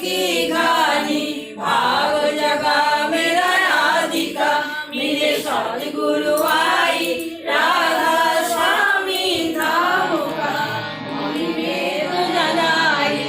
की घानी भाग जगा मेरा राधिका मेरे सदगुरु आई राधा स्वामी धाम का वेद जनाई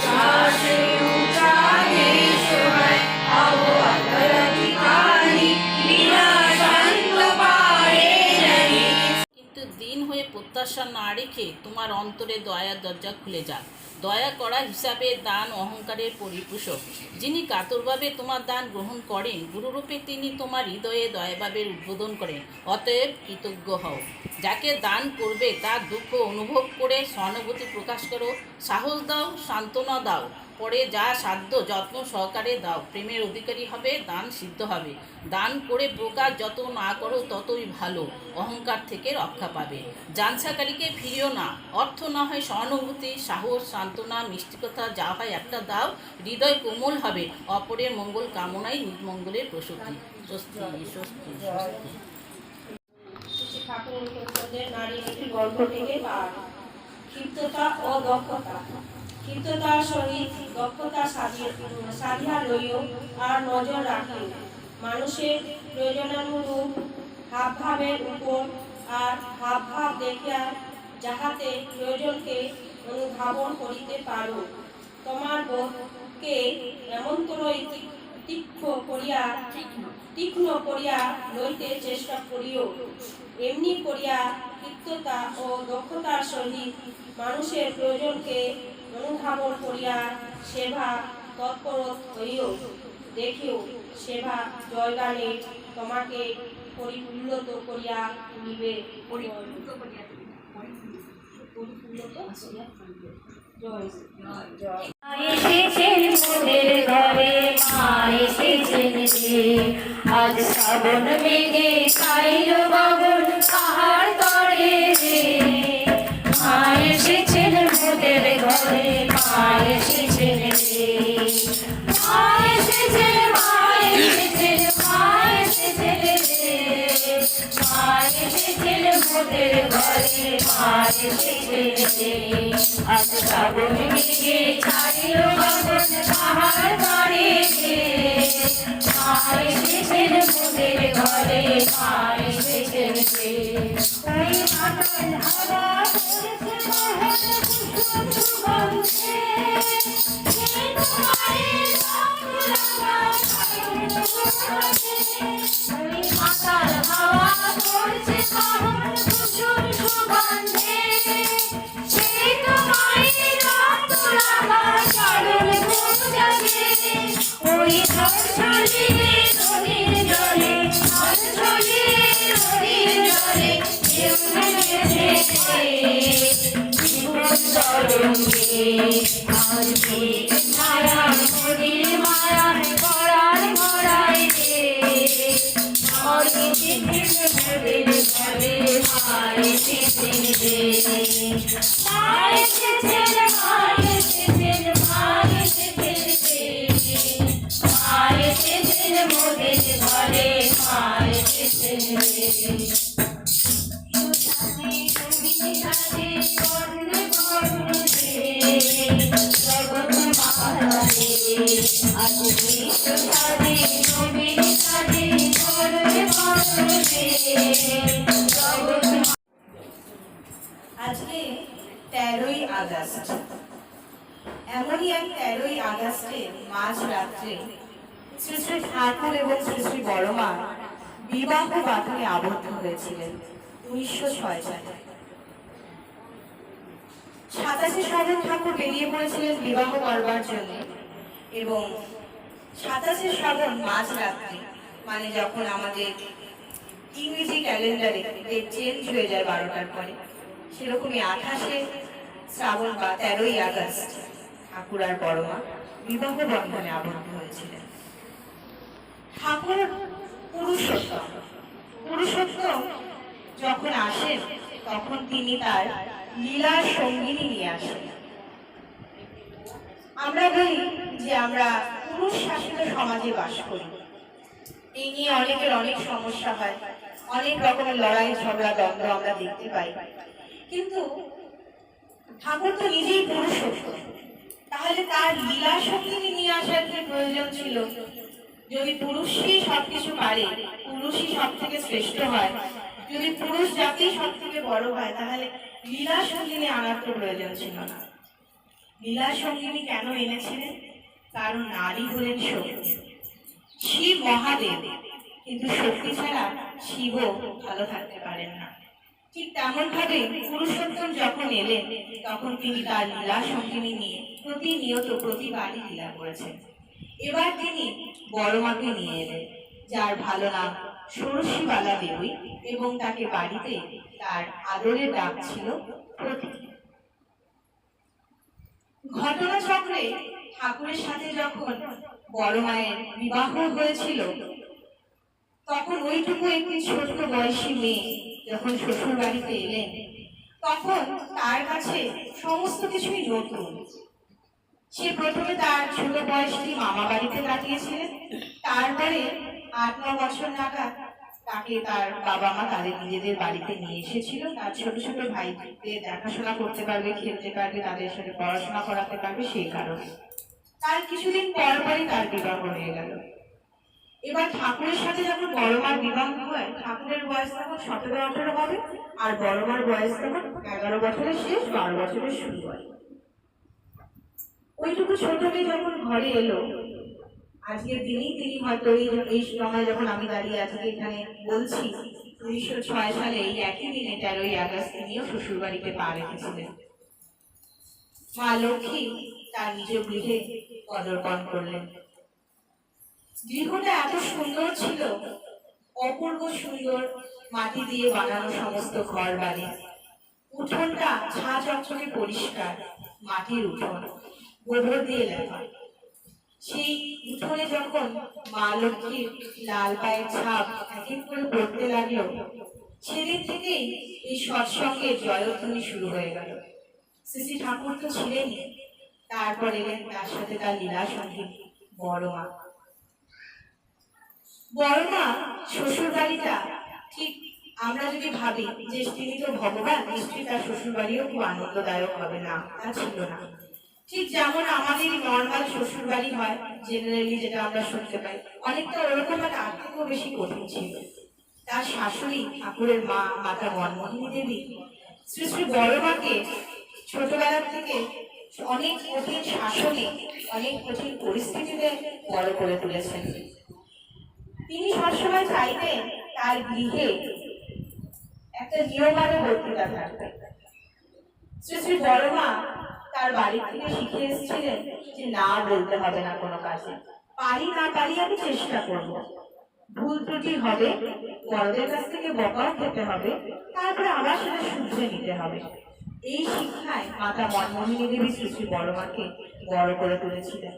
चाहे ऊंचा देश है अब अतर की कहानी बिना संग पाए नहीं। কিন্তু দিন হয়ে প্রত্যাশা না রেখে তোমার অন্তরে দয়ার দরজা খুলে যাক। দয়া করা হিসাবে দান অহংকারের পরিপোষক। যিনি কাতরভাবে তোমার দান গ্রহণ করেন, গুরুরূপে তিনি তোমার হৃদয়ে দয়াভাবের উদ্বোধন করেন। অতএব কৃতজ্ঞ হও। যাকে দান করবে তার দুঃখ অনুভব করে সহানুভূতি প্রকাশ করো, সাহস দাও, সান্ত্বনা দাও, পরে যা সাধ্য যত্ন সহকারে দাও। প্রেমের অধিকারী হবে, দান সিদ্ধ হবে। দান করে প্রকাশ যত না করো ততই ভালো, অহংকার থেকে রক্ষা পাবে। জানসাকারীকে ফিরিও না। অর্থ না হয় সহানুভূতি, সাহস, সান্ত্বনা, মিষ্টিকতা যা হয় একটা দাও, হৃদয় কোমল হবে। অপরের মঙ্গল কামনাই নির্মঙ্গলের প্রসূতি। স্বস্তি স্বস্তি স্বস্তি। ঠাকুর নারী একটি গল্প থেকে পাঠ। ক্ষিপ্ততা ও দক্ষতা। ক্ষিপ্ততার সহিত দক্ষতা সাধিয়া লইও আর নজর রাখিও মানুষের প্রয়োজনানুরূপ হাবভাবের উপর, আর হাবভাব দেখিয়া যাহাতে প্রয়োজনকে অনুধাবন করিতে পারো। তোমার বোধকে এমনতরই তীক্ষ্ণ করিয়া লইতে চেষ্টা করিও। এমনি করিয়া ক্ষিপ্ততা ও দক্ষতার সহিত মানুষের প্রয়োজনকে অনুধাবন করিয়া সেবা তৎপর হইও। দেখিও সেবা জয়গানে তোমাকে পরিপূর্ণত করিয়া তুলিবে। আজ শ্রাবণ মেঘে খাইল বাবন পাহাড় তরে রে, মা এসেছেন মোদের ঘরে, মা এসেছেন রে, মা এসেছেন, মা এসেছেন, মা এসেছেন রে, মা এসেছেন মোদের ঘরে, মা এসেছেন রে। আজ শ্রাবণ মেঘে খাইল বাবন পাহাড় তরে রে, মা এসেছেন মোদের ঘরে, মা এসেছেন রে। ওই মাতাল হাওয়া করেছে মহল কুসুম সুগন্ধে, সেই তোমারে রঙ লাগা ওই মাতাল হাওয়া করেছে মহল কুসুম সুগন্ধে, সেই তোমারে রঙ লাগা চরণ পূজাবে। ওই ঝলঝলে নদীর জলে, ঝলঝলে নদীর জলে ঢেউ ভেসেছে জীবন তরঙ্গে। আজ মেঘ ছায়া নদীর মায়ায় পরাণ ভরায় রে, মা এসেছেন মোদের ঘরে, মা এসেছেন রে, মা এসেছেন, মা এসেছেন, মা এসেছেন রে, মা এসেছেন মোদের ঘরে, মা এসেছেন রে। সুবিধাতে কর্ণ করুণে জগৎ মাতা রে, আজ বিশ্ব সাধে নবীন সাধে করবে করবে জগৎ। আজকে 13ই আগস্ট। এমনই এক 13ই আগস্টের মাঝ রাত্রে শ্রী শ্রী ঠাকুর এবং শ্রী শ্রী বড়মা বিবাহ বাঁধনে আবদ্ধ হয়েছিলেন 1906 সালে। 87 শ্রাবণ ঠাকুর বেরিয়ে পড়েছিলেন বিবাহ করবার জন্য, এবং 87 শ্রাবণ মাঝ রাত্রে, মানে যখন আমাদের ইংরেজি ক্যালেন্ডারে ডেট চেঞ্জ হয়ে যায় 12টার পরে, সেরকমই 28 শ্রাবণ বা 13ই আগস্ট ঠাকুর আর বড়মা বিবাহ বন্ধনে আবদ্ধ হয়েছিলেন। ঠাকুর পুরুষোত্তম যখন আসেন তখন তিনি তার লীলার সঙ্গিনী নিয়ে আসেন। আমরা বলি যে আমরা পুরুষ শাসিত সমাজে বাস করি, এই নিয়ে অনেকের অনেক সমস্যা হয়, অনেক রকমের লড়াই ঝগড়া দ্বন্দ্ব আমরা দেখতে পাই। কিন্তু ঠাকুর তো নিজেই পুরুষোত্তম, তাহলে তার লীলা সঙ্গিনী পুরুষের প্রয়োজন ছিল। যদি পুরুষই সবকিছু পারে, পুরুষই সব থেকে শ্রেষ্ঠ হয়, যদি পুরুষ জাতি সব থেকে বড় হয়, তাহলে লীলা সঙ্গিনী আনার তো প্রয়োজন ছিল না। লীলা সঙ্গিনী কেন এনেছিলেন? কারণ নারী হলেন শক্তি। শিব মহাদেব, কিন্তু শক্তি ছাড়া শিবও ভালো থাকতে পারেন না। ঠিক তেমন ভাবে পুরুষোত্তম যখন এলেন, তখন তিনি তার লীলা সঙ্গিনী নিয়ে প্রতিনিয়ত প্রতিবারই লীলা করেছেন। এবার তিনি বড় মাকে নিয়ে এলেন, যার ভালো নাম ষোড়শীবালা দেবী, এবং তাকে বাড়িতে তার আদরের ডাক ছিল প্রতি। ঘটনাচক্রে ঠাকুরের সাথে যখন বড় মায়ের বিবাহ হয়েছিল, তখন ওইটুকু একটি ছোট্ট বয়সী মেয়ে যখন শ্বশুর বাড়িতে এলেন, তখন তার কাছে সমস্ত কিছুই নতুন। সে প্রথমে তার ছোট বয়সটি মামা বাড়িতে কাটিয়েছিলেন, তারপরে 8-9 বছর নাগাদ তাকে তার বাবা মা তাদের নিজেদের বাড়িতে নিয়ে এসেছিল। তার ছোট ছোট ভাইদের দেখাশোনা করতে পারবে, খেলতে পারবে, তাদের সাথে পড়াশোনা করাতে পারবে, সেই কারণে। তার কিছুদিন পরপরই তার বিবাহ হয়ে গেল। এবার ঠাকুরের সাথে যখন বড় মার বিবাহ হয়, ঠাকুরের বয়স তখন 17-18 হবে, আর বড় মার বয়স তখন 11 বছরের শেষ, 12 বছরের শুরু হয়। ওইটুকু ছোট মেয়ে যখন ঘরে এলো, আজকের দিনেই তিনি হয়তো এই সময় যখন আমি দাঁড়িয়ে আজকে এখানে বলছি, 1906 সালে এই একই দিনে 13ই আগস্ট তিনিও শ্বশুর বাড়িতে পা রেখেছিলেন। মা লক্ষ্মী তার নিজ গৃহে পদার্পণ করলেন। গৃহটা এত সুন্দর ছিল, অপূর্ব সুন্দর, মাটি দিয়ে বানানো সমস্ত ঘর বাড়ি। উঠোনটা ঝা চকচকে পরিষ্কার, মাটির উঠোন, গোবর দিয়ে লেপা। সেই উঠোনে যখন মা লক্ষ্মীর লাল পায়ের ছাপ এক এক করে পড়তে লাগলো, সেদিন থেকেই এই সৎসঙ্গের জয়ধ্বনি শুরু হয়ে গেল। শ্রী ঠাকুর তো ছিলেনই, তারপর এলেন তার সাথে তার লীলা সঙ্গিনী বড় মা। বড় মা শ্বশুর বাড়িটা ঠিক আমরা যদি ভাবি যে তিনি তো ভগবান, নিশ্চয়ই তার শ্বশুর বাড়িও খুব আনন্দদায়ক হবে, না তা ছিল না। ঠিক যেমন আমাদের নর্মাল শ্বশুর বাড়ি হয় জেনারেলি, যেটা আমরা শুনতে পাই, অনেকটা ওরকম, তার থেকেও বেশি কঠিন ছিল। তার শাশুড়ি ঠাকুরের মা মাতা মনমোহিনী দেবী শ্রী শ্রী বড় মাকে ছোটবেলা থেকে অনেক কঠিন শাসনে, অনেক কঠিন পরিস্থিতিতে বড় করে তুলেছেন। তিনি সবসময় চাইতেন তার গৃহে একটা নিয়মানুবর্তিতা থাকবে। শ্রী শ্রী বড় মা তার বাড়ি থেকে শিখে এসেছিলেন যে না বলতে হবে না কোনো কাজে, পারি না পারি আমি চেষ্টা করব, ভুল ত্রুটি হবে, বড়দের কাছ থেকে বকাও খেতে হবে, তারপরে আবার সেটা শুধরে নিতে হবে। এই শিক্ষায় মাতা মনমোহিনী দেবী শ্রী শ্রী বড় মাকে বড় করে তুলেছিলেন।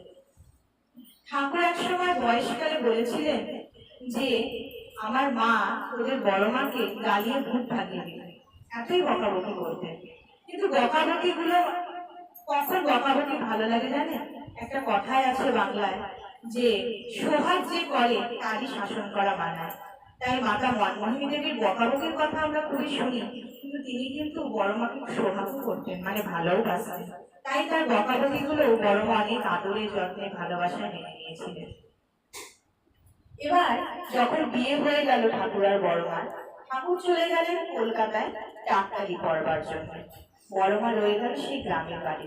ঠাকুর এক সময় বয়সকালে বলেছিলেন যে আমার মা ওদের বড় মাকে গালিয়ে ভূত ভাগিয়ে দিলেন, এতই বকাবকি করতেন। কিন্তু বকাবকি গুলো কখন বকাবকি ভালো লাগে জানেন? একটা কথাই আছে বাংলায় যে সোহাগ যে করে তারই শাসন করা মানায়। তাই মাতা মনমোহিনী দেবীর বকাবকির কথা আমরা খুবই শুনি, কিন্তু তিনি কিন্তু বড় মাকে সোহাগও করতেন, মানে ভালোও বাসতেন। তাই তার বকাবকি গুলো বড় মা অনেক আদরে যত্নে ভালোবাসায় মেনে নিয়েছিলেন। এবার যখন বিয়ে হয়ে গেল ঠাকুর আর বড় মা, ঠাকুর চলে গেলেন কলকাতায় ডাক্তারি পড়বার জন্য, বড় মা রয়ে গেল সেই গ্রামের বাড়ি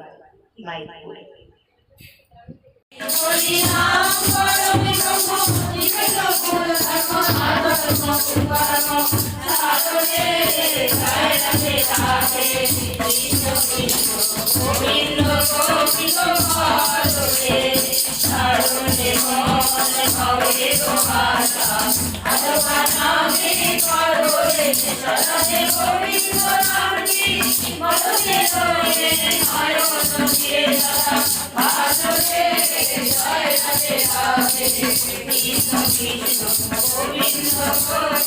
মাইকপুরে। Govinda